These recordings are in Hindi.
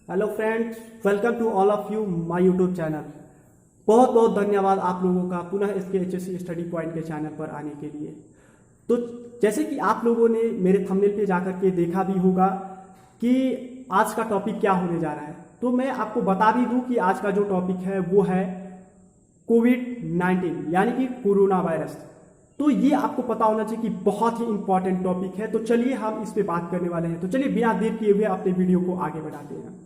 Hello friends, welcome to all of you my YouTube channel. बहुत बहुत धन्यवाद आप लोगों का पुनः इसके HSC स्टडी पॉइंट के चैनल पर आने के लिए। तो जैसे कि आप लोगों ने मेरे थंबनेल पे जाकर के देखा भी होगा कि आज का टॉपिक क्या होने जा रहा है, तो मैं आपको बता भी दूं कि आज का जो टॉपिक है वो है कोविड-19 यानी कि कोरोना वायरस। तो ये आपको पता होना चाहिए कि बहुत ही इंपॉर्टेंट टॉपिक है। तो चलिए हम इस पे बात करने वाले हैं। तो चलिए बिना देर किए हुए अपने वीडियो को आगे बढ़ाते हैं।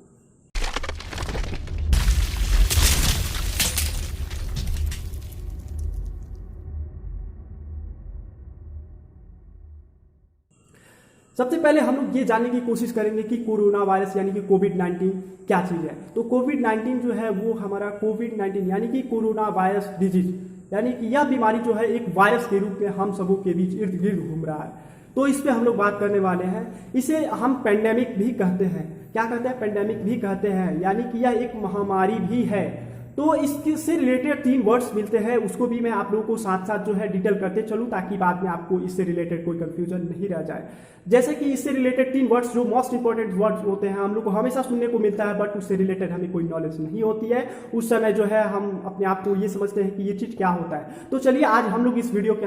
सबसे पहले हम लोग ये जानने की कोशिश करेंगे कि कोरोना वायरस यानी कि कोविड-19 क्या चीज़ है। तो कोविड-19 जो है वो हमारा कोविड-19 यानी कि कोरोना वायरस डिजीज यानी कि यह बीमारी जो है एक वायरस के रूप में हम सबों के बीच इर्द गिर्द घूम रहा है। तो इस पे हम लोग बात करने वाले हैं। इसे हम पेंडेमिक भी कहते हैं। क्या कहते हैं? पेंडेमिक भी कहते हैं, यानी कि यह एक महामारी भी है। तो इसके से रिलेटेड 3 वर्ड्स मिलते हैं, उसको भी मैं आप लोगों को साथ साथ जो है डिटेल करते चलूं ताकि बाद में आपको इससे रिलेटेड कोई कंफ्यूजन नहीं रह जाए। जैसे कि इससे रिलेटेड 3 वर्ड्स जो मोस्ट इंपॉर्टेंट वर्ड्स होते हैं, हम लोग को हमेशा सुनने को मिलता है, बट उससे रिलेटेड हमें कोई नॉलेज नहीं होती है। उस समय जो है हम अपने आप को ये समझते हैं कि ये चीज़ क्या होता है। तो चलिए आज हम लोग इस वीडियो के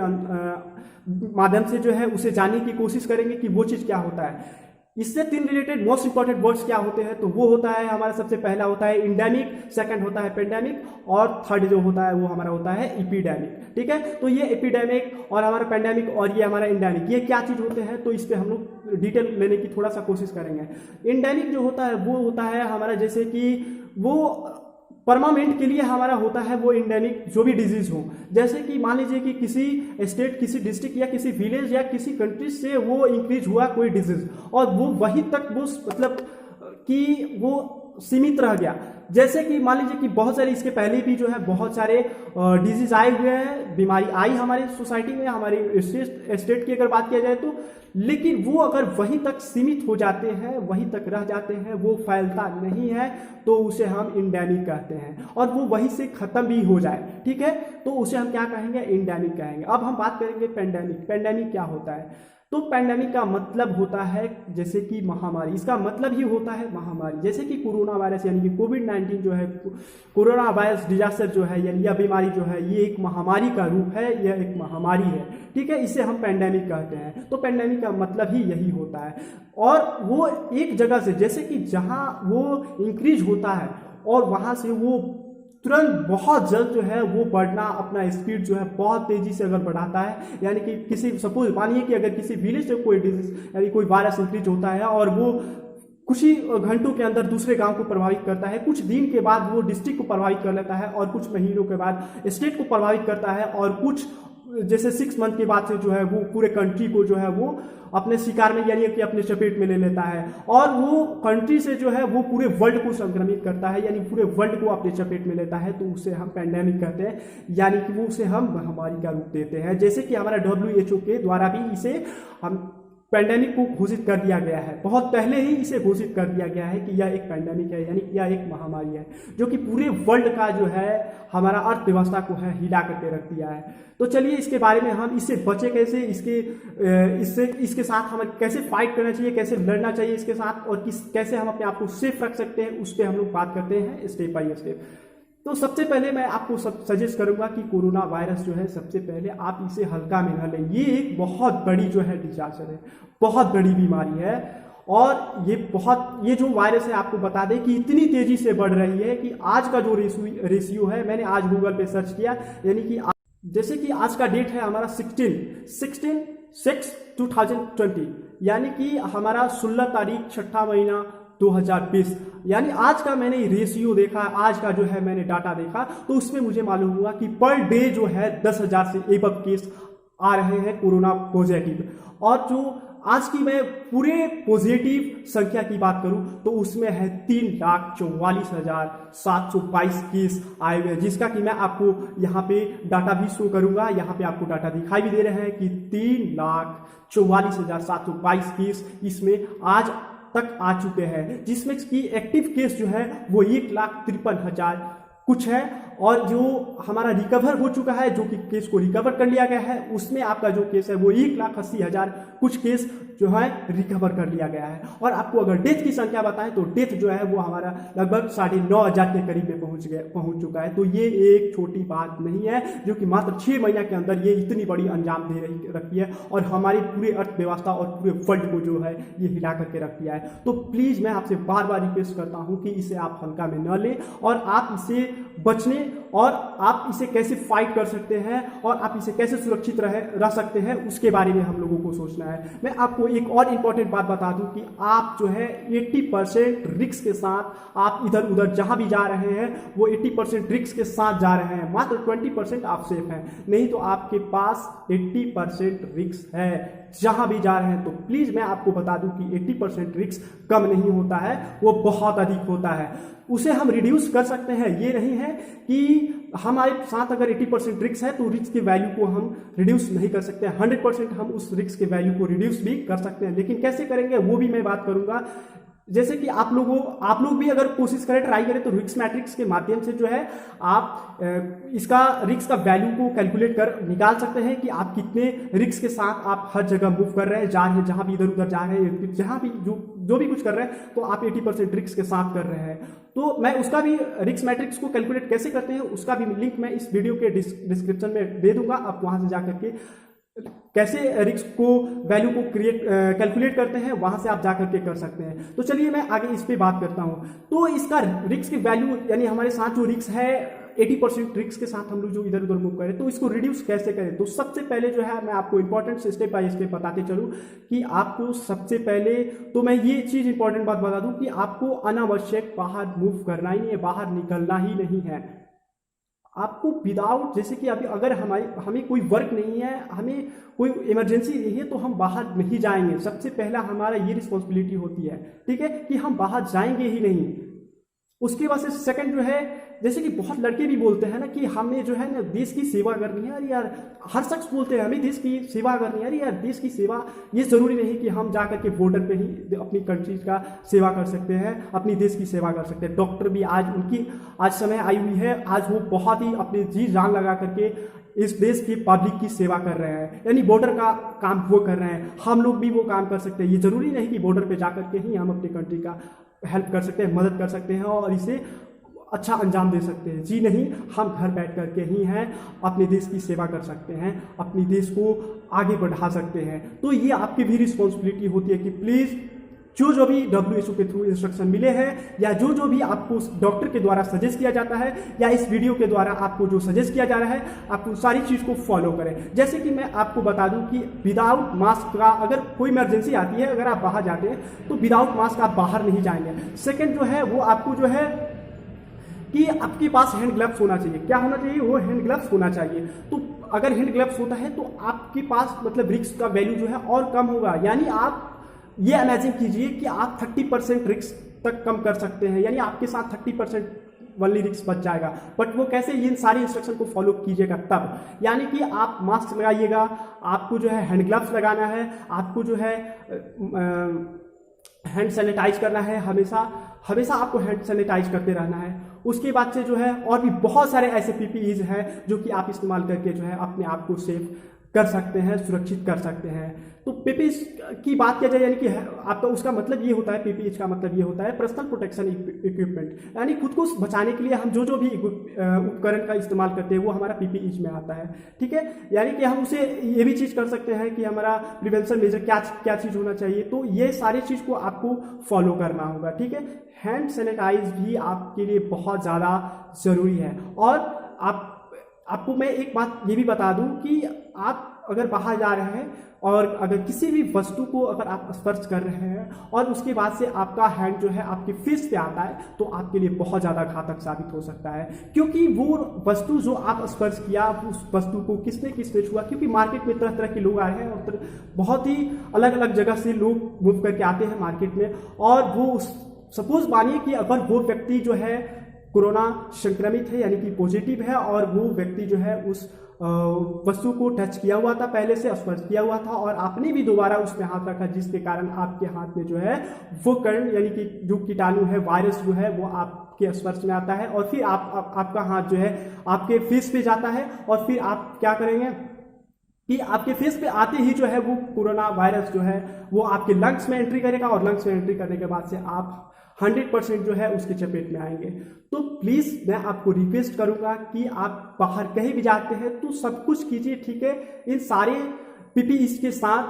माध्यम से जो है उसे जानने की कोशिश करेंगे कि वो चीज़ क्या होता है। इससे 3 रिलेटेड मोस्ट इंपॉर्टेंट वर्ड्स क्या होते हैं, तो वो होता है हमारा सबसे पहला होता है इंडेमिक, सेकंड होता है पेंडेमिक और थर्ड जो होता है वो हमारा होता है एपिडेमिक। ठीक है, तो ये एपिडेमिक और हमारा पेंडेमिक और ये हमारा इंडेमिक, ये क्या चीज होते हैं, तो इस पे हम लोग डिटेल लेने की थोड़ा सा कोशिश करेंगे। इंडेमिक जो होता है वो होता है हमारा जैसे कि वो परमानेंट के लिए हमारा होता है वो इंडेमिक जो भी डिजीज हो। जैसे कि मान लीजिए कि किसी स्टेट, किसी डिस्ट्रिक्ट या किसी विलेज या किसी कंट्री से वो इंक्रीज हुआ कोई डिजीज और वो वहीं तक वो मतलब कि वो सीमित रह गया। जैसे कि मान लीजिए कि बहुत सारे इसके पहले भी जो है बहुत सारे डिजीज आए हुए हैं, बीमारी आई हमारी सोसाइटी में, हमारी स्टेट की अगर बात किया जाए तो, लेकिन वो अगर वहीं तक सीमित हो जाते हैं, वहीं तक रह जाते हैं, वो फैलता नहीं है, तो उसे हम इंडेमिक कहते हैं। और वो वहीं से खत्म भी हो जाए, ठीक है, तो उसे हम क्या कहेंगे? इंडेमिक कहेंगे। अब हम बात करेंगे पेंडेमिक। पेंडेमिक क्या होता है? तो पेंडेमिक का मतलब होता है जैसे कि महामारी, इसका मतलब ही होता है महामारी। जैसे कि कोरोना वायरस यानी कि कोविड-19 जो है, कोरोना वायरस डिजास्टर जो है यानी यह बीमारी जो है ये एक महामारी का रूप है, यह एक महामारी है। ठीक है, इसे हम पेंडेमिक कहते हैं। तो पेंडेमिक का मतलब ही यही होता है। और वो एक जगह से, जैसे कि जहां वो इंक्रीज होता है और वहां से वो तुरंत बहुत जल्द जो है वो बढ़ना, अपना स्पीड जो है बहुत तेजी से अगर बढ़ाता है, यानी कि किसी सपोज मानिए कि अगर किसी विलेज से कोई डिजीज यानी कोई वायरस इंक्रीज होता है और वो कुछ ही घंटों के अंदर दूसरे गांव को प्रभावित करता है, कुछ दिन के बाद वो डिस्ट्रिक्ट को प्रभावित कर लेता है और कुछ महीनों के बाद स्टेट को प्रभावित करता है और कुछ जैसे 6 मंथ के बाद से जो है वो पूरे कंट्री को जो है वो अपने शिकार में यानी कि अपने चपेट में ले लेता है और वो कंट्री से जो है वो पूरे वर्ल्ड को संक्रमित करता है, यानी पूरे वर्ल्ड को अपने चपेट में लेता है। तो उसे हम पेंडेमिक कहते हैं, यानी कि वो उसे हम महामारी का रूप देते हैं। जैसे कि हमारा WHO के द्वारा भी इसे हम पेंडेमिक को घोषित कर दिया गया है, बहुत पहले ही इसे घोषित कर दिया गया है कि यह एक पेंडेमिक है, यानी कि यह एक महामारी है जो कि पूरे वर्ल्ड का जो है हमारा अर्थव्यवस्था को है हिला करके रख दिया है। तो चलिए इसके बारे में हम इससे बचे कैसे, इसके साथ हमें कैसे फाइट करना चाहिए, कैसे लड़ना चाहिए इसके साथ और कैसे हम अपने आप को सेफ रख सकते हैं, उस पर हम लोग बात करते हैं स्टेप बाय स्टेप। तो सबसे पहले मैं आपको सजेस्ट करूंगा कि कोरोना वायरस जो है सबसे पहले आप इसे हल्का में न लें। ये एक बहुत बड़ी जो है डिजास्टर है, बहुत बड़ी बीमारी है और ये जो वायरस है आपको बता दें कि इतनी तेजी से बढ़ रही है कि आज का जो रेशियो है, मैंने आज गूगल पे सर्च किया, यानी कि जैसे कि आज का डेट है हमारा 16/6/2020, यानी कि हमारा 16 तारीख 6ठा महीना 2020, यानी आज का मैंने रेशियो देखा, आज का जो है मैंने डाटा देखा, तो उसमें मुझे मालूम हुआ कि पर डे जो है 10,000 से एबव केस आ रहे हैं कोरोना पॉजिटिव। और जो आज की मैं पूरे पॉजिटिव संख्या की बात करूं तो उसमें है 3,44,722 केस आए हुए हैं, जिसका कि मैं आपको यहाँ पे डाटा भी शो करूंगा। यहाँ पे आपको डाटा दिखाई भी दे रहे हैं कि 3,44,722 केस इसमें आज तक आ चुके हैं, जिसमें की एक्टिव केस जो है वो 1,53,000 कुछ है, और जो हमारा रिकवर हो चुका है, जो कि केस को रिकवर कर लिया गया है, उसमें आपका जो केस है वो 1,80,000 कुछ केस जो है रिकवर कर लिया गया है। और आपको अगर डेथ की संख्या बताएं तो डेथ जो है वो हमारा लगभग 9,500 के करीब में पहुंच चुका है। तो ये एक छोटी बात नहीं है, जो कि मात्र 6 महीने के अंदर ये इतनी बड़ी अंजाम दे रखी है और हमारी पूरी अर्थव्यवस्था और पूरे वर्ल्ड को जो है ये हिला करके रख दिया है। तो प्लीज मैं आपसे बार बार रिक्वेस्ट करता हूं कि इसे आप हल्का में न लें और आप इसे बचने और आप इसे कैसे फाइट कर सकते हैं और आप इसे कैसे सुरक्षित रह सकते हैं उसके बारे में हम लोगों को सोचना है। मैं आपको एक और इंपॉर्टेंट बात बता दूं कि आप जो है 80% रिस्क के साथ आप इधर उधर जहां भी जा रहे हैं वो 80% रिस्क के साथ जा रहे हैं, मात्र 20% आप सेफ हैं, नहीं तो आपके पास 80% रिस्क है जहां भी जा रहे हैं। तो प्लीज मैं आपको बता दूं कि 80% रिस्क कम नहीं होता है, वो बहुत अधिक होता है। उसे हम रिड्यूस कर सकते हैं, ये नहीं है कि हमारे साथ अगर 80% रिस्क है तो रिस्क के वैल्यू को हम रिड्यूस नहीं कर सकते। 100% हम उस रिस्क के वैल्यू को रिड्यूस भी कर सकते हैं, लेकिन कैसे करेंगे वो भी मैं बात करूंगा। जैसे कि आप लोग भी अगर कोशिश करें, ट्राई करें, तो रिस्क मैट्रिक्स के माध्यम से जो है आप इसका रिस्क का वैल्यू को कैलकुलेट कर निकाल सकते हैं कि आप कितने रिस्क के साथ आप हर जगह मूव कर रहे हैं, जा रहे हैं, जहां भी इधर उधर जा रहे हैं, जहां भी जो भी कुछ कर रहे हैं, तो आप 80% रिस्क के साथ कर रहे हैं। तो मैं उसका भी रिस्क मैट्रिक्स को कैलकुलेट कैसे करते हैं उसका भी लिंक मैं इस वीडियो के डिस्क्रिप्शन में दे दूंगा। आप वहां से जाकर के कैसे रिस्क को वैल्यू को कैलकुलेट करते हैं वहां से आप जाकर के कर सकते हैं। तो चलिए मैं आगे इस पे बात करता हूं। तो इसका रिस्क की वैल्यू यानी हमारे साथ जो रिस्क है 80% रिस्क के साथ हम लोग जो इधर उधर मूव करें, तो इसको रिड्यूस कैसे करें। तो सबसे पहले जो है मैं आपको इंपॉर्टेंट स्टेप बाय स्टेप बताते चलूं कि आपको सबसे पहले तो मैं ये चीज इंपॉर्टेंट बात बता दूं कि आपको अनावश्यक बाहर मूव करना ही नहीं है, बाहर निकलना ही नहीं है। आपको विदाउट, जैसे कि अभी अगर हमें कोई वर्क नहीं है, हमें कोई इमरजेंसी नहीं है, तो हम बाहर नहीं जाएंगे। सबसे पहला हमारा ये रिस्पॉन्सिबिलिटी होती है, ठीक है, कि हम बाहर जाएंगे ही नहीं। उसके बाद से सेकंड जो है, जैसे कि बहुत लड़के भी बोलते हैं ना कि हमें जो है ना देश की सेवा करनी है। अरे यार, हर शख्स बोलते हैं हमें देश की सेवा करनी है। अरे यार, देश की सेवा ये जरूरी नहीं कि हम जाकर के बॉर्डर पे ही अपनी कंट्री का सेवा कर सकते हैं, अपनी देश की सेवा कर सकते हैं। डॉक्टर भी उनकी आज समय आई हुई है, आज वो बहुत ही अपनी जी जान लगा करके इस देश की पब्लिक की सेवा कर रहे हैं, यानी बॉर्डर का काम वो कर रहे हैं। हम लोग भी वो काम कर सकते हैं। ये जरूरी नहीं कि बॉर्डर पे जाकर के ही हम अपनी कंट्री का हेल्प कर सकते हैं, मदद कर सकते हैं और इसे अच्छा अंजाम दे सकते हैं। जी नहीं, हम घर बैठ करके ही हैं अपने देश की सेवा कर सकते हैं, अपने देश को आगे बढ़ा सकते हैं। तो ये आपकी भी रिस्पॉन्सिबिलिटी होती है कि प्लीज जो भी WHO के थ्रू इंस्ट्रक्शन मिले हैं या जो भी आपको डॉक्टर के द्वारा सजेस्ट किया जाता है या इस वीडियो के द्वारा आपको जो सजेस्ट किया जा रहा है, आप उन सारी चीज को फॉलो करें। जैसे कि मैं आपको बता दूं कि विदाउट मास्क का अगर कोई इमरजेंसी आती है, अगर आप बाहर जाते हैं तो विदाउट मास्क आप बाहर नहीं जाएंगे। सेकेंड जो है वो आपको जो है कि आपके पास हैंड ग्लव्स होना चाहिए। क्या होना चाहिए? वो हैंड ग्लव्स होना चाहिए। तो अगर हैंड ग्लव्स होता है तो आपके पास मतलब रिस्क का वैल्यू जो है और कम होगा। यानी आप ये इमेजिन कीजिए कि आप 30% रिस्क तक कम कर सकते हैं, यानी आपके साथ 30% वनली रिस्क बच जाएगा। बट वो कैसे? इन सारी इंस्ट्रक्शन को फॉलो कीजिएगा तब, यानी कि आप मास्क लगाइएगा, आपको जो है हैंड ग्लव्स लगाना है, आपको जो है हैंड सैनिटाइज करना है, हमेशा आपको हैंड सैनिटाइज करते रहना है। उसके बाद से जो है और भी बहुत सारे ऐसे PPEs हैं जो कि आप इस्तेमाल करके जो है अपने आप को सेफ कर सकते हैं, सुरक्षित कर सकते हैं। तो PPE की बात किया जाए, यानी कि आपका उसका मतलब ये होता है, PPE का मतलब ये होता है पर्सनल प्रोटेक्शन इक्विपमेंट, यानी खुद को बचाने के लिए हम जो भी उपकरण का इस्तेमाल करते हैं वो हमारा PPE में आता है, ठीक है। यानी कि हम उसे ये भी चीज़ कर सकते हैं कि हमारा प्रिवेंशन मेजर क्या चीज़ होना चाहिए। तो ये सारी चीज़ को आपको फॉलो करना होगा, ठीक है। हैंड सैनिटाइज भी आपके लिए बहुत ज़्यादा ज़रूरी है। और आपको मैं एक बात ये भी बता दूं कि आप अगर बाहर जा रहे हैं और अगर किसी भी वस्तु को अगर आप स्पर्श कर रहे हैं और उसके बाद से आपका हैंड जो है आपके फेस पे आता है, तो आपके लिए बहुत ज़्यादा घातक साबित हो सकता है। क्योंकि वो वस्तु जो आप स्पर्श किया, उस वस्तु को किसने छुआ, क्योंकि मार्केट में तरह तरह के लोग आए हैं और बहुत ही अलग अलग जगह से लोग मूव करके आते हैं मार्केट में। और वो सपोज मानिए कि अगर वो व्यक्ति जो है कोरोना संक्रमित है, यानी कि पॉजिटिव है, और वो व्यक्ति जो है उस वस्तु को टच किया हुआ था, पहले से स्पर्श किया हुआ था, और आपने भी दोबारा उसमें हाथ रखा, जिसके कारण आपके हाथ में जो है वो कण यानी कि जो कीटाणु है, वायरस जो है वो आपके स्पर्श में आता है, और फिर आपका हाथ जो है आपके फेस पे जाता है, और फिर आप क्या करेंगे कि आपके फेस पे आते ही जो है वो कोरोना वायरस जो है वो आपके लंग्स में एंट्री करेगा, और लंग्स में एंट्री करने के बाद से आप 100% जो है उसके चपेट में आएंगे। तो प्लीज़ मैं आपको रिक्वेस्ट करूंगा कि आप बाहर कहीं भी जाते हैं तो सब कुछ कीजिए, ठीक है। इन सारे पीपीई के साथ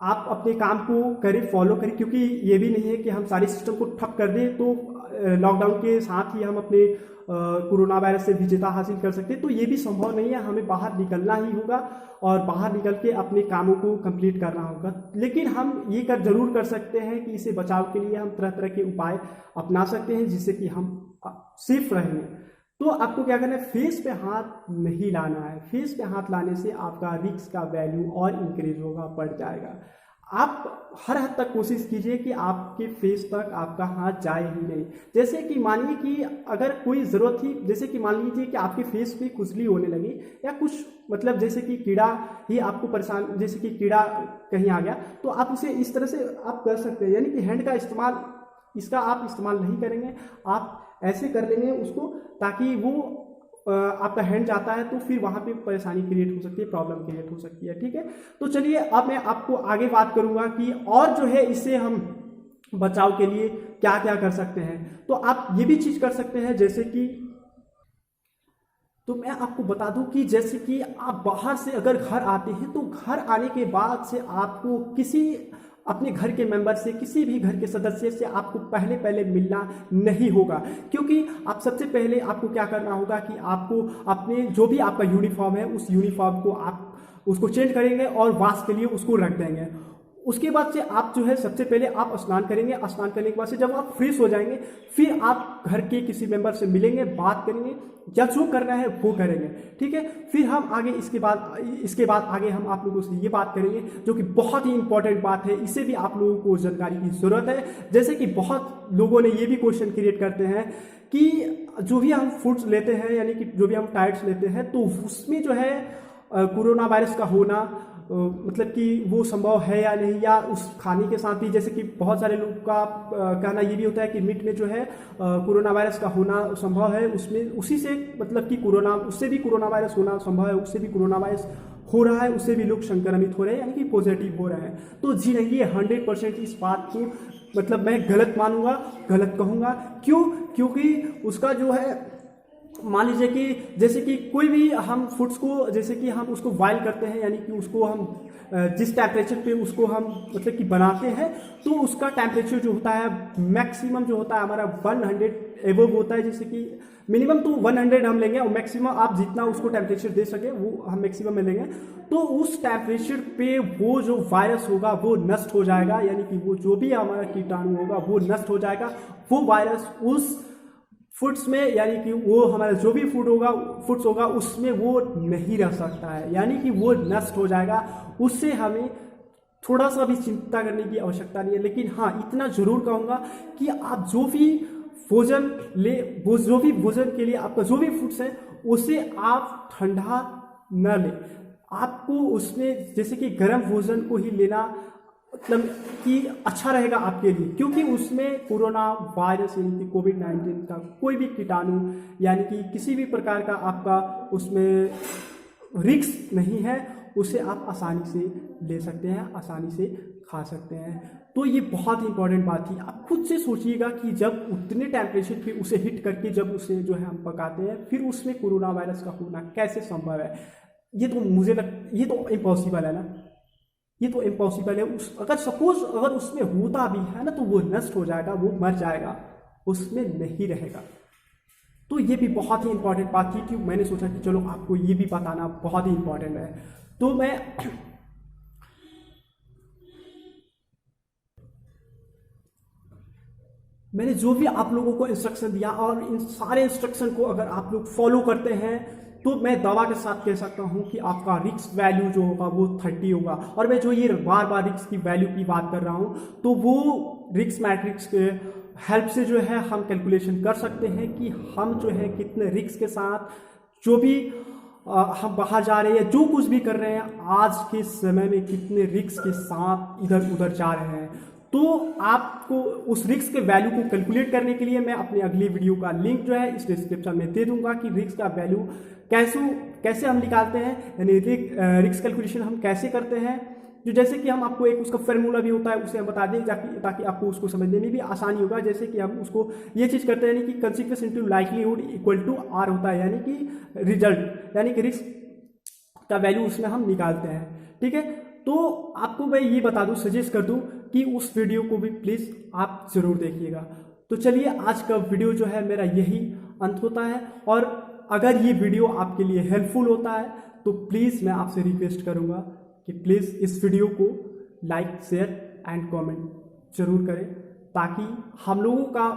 आप अपने काम को करें, फॉलो करें, क्योंकि ये भी नहीं है कि हम सारे सिस्टम को ठप कर दें तो लॉकडाउन के साथ ही हम अपने कोरोना वायरस से विजेता हासिल कर सकते हैं। तो ये भी संभव नहीं है, हमें बाहर निकलना ही होगा और बाहर निकल के अपने कामों को कंप्लीट करना होगा। लेकिन हम ये जरूर कर सकते हैं कि इसे बचाव के लिए हम तरह तरह के उपाय अपना सकते हैं, जिससे कि हम सेफ रहेंगे। तो आपको क्या करना है, फेस पे हाथ नहीं लाना है। फेस पे हाथ लाने से आपका रिस्क का वैल्यू और इंक्रीज होगा, बढ़ जाएगा। आप हर हद तक कोशिश कीजिए कि आपके फेस तक आपका हाथ जाए ही नहीं। जैसे कि मानिए कि अगर कोई ज़रूरत थी, जैसे कि मान लीजिए कि आपके फेस पे खुजली होने लगी, या कुछ मतलब जैसे कि कीड़ा ही आपको परेशान, जैसे कि कीड़ा कहीं आ गया, तो आप उसे इस तरह से आप कर सकते हैं, यानी कि हैंड का इस्तेमाल, इसका आप इस्तेमाल नहीं करेंगे, आप ऐसे कर लेंगे उसको, ताकि वो आपका हैंड जाता है तो फिर वहाँ पे परेशानी क्रिएट हो सकती है, प्रॉब्लम क्रिएट हो सकती है, ठीक है। तो चलिए अब मैं आपको आगे बात करूँगा कि और जो है इससे हम बचाव के लिए क्या क्या कर सकते हैं। तो आप ये भी चीज़ कर सकते हैं, जैसे कि तो मैं आपको बता दूं कि जैसे कि आप बाहर से अगर घर आते हैं तो घर आने के बाद से आपको किसी अपने घर के मेंबर से, किसी भी घर के सदस्य से आपको पहले मिलना नहीं होगा, क्योंकि आप सबसे पहले आपको क्या करना होगा कि आपको अपने जो भी आपका यूनिफॉर्म है उस यूनिफॉर्म को आप उसको चेंज करेंगे और वॉश के लिए उसको रख देंगे। उसके बाद से आप जो है सबसे पहले आप स्नान करेंगे। स्नान करने के बाद से जब आप फ्रेश हो जाएंगे फिर आप घर के किसी मेंबर से मिलेंगे, बात करेंगे, या जो करना है वो करेंगे, ठीक है। फिर हम आगे इसके बाद आगे हम आप लोगों से ये बात करेंगे जो कि बहुत ही इंपॉर्टेंट बात है, इसे भी आप लोगों को जानकारी की जरूरत है। जैसे कि बहुत लोगों ने ये भी क्वेश्चन क्रिएट करते हैं कि जो भी हम फूड्स लेते हैं, यानी कि जो भी हम डाइट्स लेते हैं, तो उसमें जो है कोरोना वायरस का होना मतलब कि वो संभव है या नहीं, या उस खाने के साथ ही, जैसे कि बहुत सारे लोग का कहना ये भी होता है कि मीट में जो है कोरोना वायरस का होना संभव है, उसमें उसी से मतलब कि उससे भी कोरोना वायरस होना संभव है, उससे भी कोरोना वायरस हो रहा है, उससे भी लोग संक्रमित हो रहे हैं, यानी कि पॉजिटिव हो रहे हैं। तो जी नहीं, ये 100% इस बात को मतलब मैं गलत मानूंगा, गलत कहूँगा। क्यों? क्योंकि उसका जो है मान लीजिए कि जैसे कि कोई भी हम फूड्स को, जैसे कि हम उसको बॉयल करते हैं, यानी कि उसको हम जिस टेम्परेचर पे उसको हम मतलब कि बनाते हैं, तो उसका टेम्परेचर जो होता है मैक्सिमम जो होता है हमारा 100 एबव होता है। जैसे कि मिनिमम तो 100 हम लेंगे और मैक्सिमम आप जितना उसको टेम्परेचर दे सके वो हम मैक्सिमम में लेंगे। तो उस टेम्परेचर पे वो जो वायरस होगा वो नष्ट हो जाएगा, यानी कि वो जो भी हमारा कीटाणु होगा वो नष्ट हो जाएगा। वो वायरस उस फूड्स में, यानी कि वो हमारा जो भी फूड्स होगा उसमें वो नहीं रह सकता है, यानी कि वो नष्ट हो जाएगा। उससे हमें थोड़ा सा भी चिंता करने की आवश्यकता नहीं है। लेकिन हाँ, इतना जरूर कहूँगा कि आप जो भी भोजन के लिए आपका जो भी फूड्स है उसे आप ठंडा न लें। आपको उसमें जैसे कि गर्म भोजन को ही लेना मतलब कि अच्छा रहेगा आपके लिए, क्योंकि उसमें कोरोना वायरस यानी कि कोविड-19 का कोई भी कीटाणु यानी कि किसी भी प्रकार का आपका उसमें रिस्क नहीं है। उसे आप आसानी से ले सकते हैं, आसानी से खा सकते हैं। तो ये बहुत ही इंपॉर्टेंट बात थी। आप खुद से सोचिएगा कि जब उतने टेम्परेचर पे उसे हिट करके जब उसे जो है हम पकाते हैं, फिर उसमें कोरोना वायरस का होना कैसे संभव है। ये तो इम्पॉसिबल है ना, ये तो इम्पॉसिबल है। अगर सपोज अगर उसमें होता भी है ना तो वो नष्ट हो जाएगा, वो मर जाएगा, उसमें नहीं रहेगा। तो ये भी बहुत ही इंपॉर्टेंट बात थी कि मैंने सोचा कि चलो आपको ये भी बताना बहुत ही इंपॉर्टेंट है। तो मैंने जो भी आप लोगों को इंस्ट्रक्शन दिया और इन सारे इंस्ट्रक्शन को अगर आप लोग फॉलो करते हैं तो मैं दावा के साथ कह सकता हूं कि आपका रिस्क वैल्यू जो होगा वो 30 होगा। और मैं जो ये बार बार रिस्क की वैल्यू की बात कर रहा हूं तो वो रिस्क मैट्रिक्स के हेल्प से जो है हम कैलकुलेशन कर सकते हैं कि हम जो है कितने रिस्क के साथ जो भी हम बाहर जा रहे हैं, जो कुछ भी कर रहे हैं, आज के समय में कितने रिस्क के साथ इधर उधर जा रहे हैं। तो आपको उस रिस्क के वैल्यू को कैलकुलेट करने के लिए मैं अपने अगली वीडियो का लिंक जो है इस डिस्क्रिप्शन में दे दूंगा कि रिस्क का वैल्यू कैसे हम निकालते हैं, यानी रिस्क कैलकुलेशन हम कैसे करते हैं। जो जैसे कि हम आपको एक उसका फार्मूला भी होता है उसे हम बता दें ताकि आपको उसको समझने में भी आसानी होगा। जैसे कि हम उसको ये चीज़ करते हैं, यानी कि consequence into likelihood equal to R होता है, यानी कि रिजल्ट यानी कि रिस्क का वैल्यू उसमें हम निकालते हैं। ठीक है, तो आपको मैं ये बता दूं, सजेस्ट कर दूं कि उस वीडियो को भी प्लीज़ आप ज़रूर देखिएगा। तो चलिए, आज का वीडियो जो है मेरा यही अंत होता है, और अगर ये वीडियो आपके लिए हेल्पफुल होता है तो प्लीज़ मैं आपसे रिक्वेस्ट करूँगा कि प्लीज़ इस वीडियो को लाइक, शेयर एंड कमेंट जरूर करें, ताकि हम लोगों का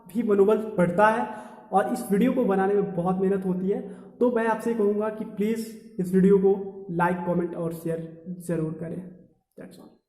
भी मनोबल बढ़ता है, और इस वीडियो को बनाने में बहुत मेहनत होती है। तो मैं आपसे कहूँगा कि प्लीज़ इस वीडियो को लाइक, कमेंट और शेयर ज़रूर करें। That's all.